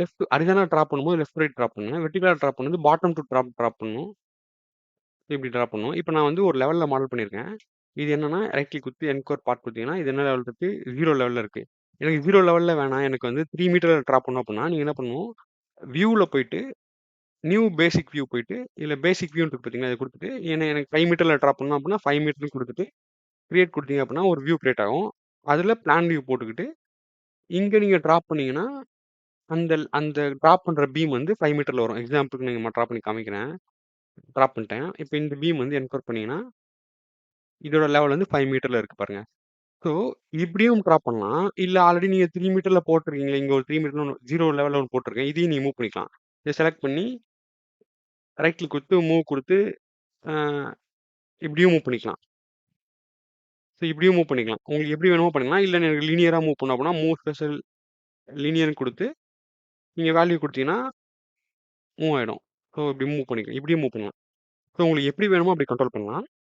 Left ஹரிசாண்டலா drop பண்ணும்போது left, right drop பண்ணுங்க. வெர்டிகலா drop பண்ணும்போது பாட்டம் டூ டிராப் பண்ணணும். இப்படி டிராப் பண்ணணும். இப்ப நான் வந்து ஒரு லெவல்ல மாடல் பண்ணியிருக்கேன். இது என்னன்னா, ரைட் கிளிக் குடுத்து என்கோர் பாத் குடுத்தீங்கன்னா, இது என்ன லெவல் இருக்கு? 0 லெவல்ல இருக்கு. எனக்கு 0 லெவல்ல வேணாம். எனக்கு வந்து 3 மீட்டர்ல டிராப் பண்ணணும் அப்படின்னா, நீங்க என்ன பண்ணணும், வியூல போயிட்டு, நியூ பேசிக் வியூ போயிட்டு, இதுல பேசிக் வியூன்னு இருக்கு பார்த்தீங்களா? இத குடுத்துட்டு, எனக்கு 5 மீட்டர்ல டிராப் பண்ணணும் அப்படின்னா, 5 மீட்டர்ன்னு குடுத்துட்டு, கிரியேட் குடுத்தீங்க அப்படின்னா, ஒரு வியூ கிரியேட் ஆகும். அதுல பிளான் வியூ போட்டுக்கிட்டு, இங்க நீங்க டிராப் பண்ணீங்கன்னா, அந்த அந்த டிராப் பண்ற பீம் வந்து 5 மீட்டர்ல வரும். எக்ஸாம்பிள்க்கு நீங்க டிராப் பண்ணி காமிக்கிறேன். டிராப் பண்ணிட்டேன். இப்ப இந்த பீம் வந்து என்கோர் பண்ணீங்கன்னா, இதோட லெவல் வந்து 5 மீட்டர்ல இருக்கு பாருங்க. ஸோ, இப்படியும் டிராப் பண்ணலாம். இல்ல ஆல்ரெடி நீங்க 3 மீட்டர்ல போட்டுருக்கீங்களே, இங்க ஒரு 3 மீட்டர்ல 0 லெவல்ல ஒண்ணு போட்டுருக்கேன். இதையும் நீங்க மூவ் பண்ணிக்கலாம். இத செலக்ட் பண்ணி, ரைட் கிளிக் குடுத்து, மூவ் குடுத்து, அ இப்படியும் மூவ் பண்ணிக்கலாம். ஸோ, இப்படியும் மூவ் பண்ணிக்கலாம். உங்களுக்கு எப்படி வேணுமோ பண்ணிக்கலாம். இல்ல எனக்கு லீனியரா மூவ் பண்ணணும் அப்படின்னா, மூவ் ஸ்பெஷல் லீனியர்ன்னு குடுத்து, நீங்க வேல்யூ குடுத்தீங்கன்னா, மூவ் ஆயிடும். ஸோ, இப்படி மூவ் பண்ணிக்கலாம். இப்படியும் மூவ் பண்ணலாம். ஸோ, உங்களுக்கு எப்படி வேணுமோ அப்படி கண்ட்ரோல் பண்ணலாம்.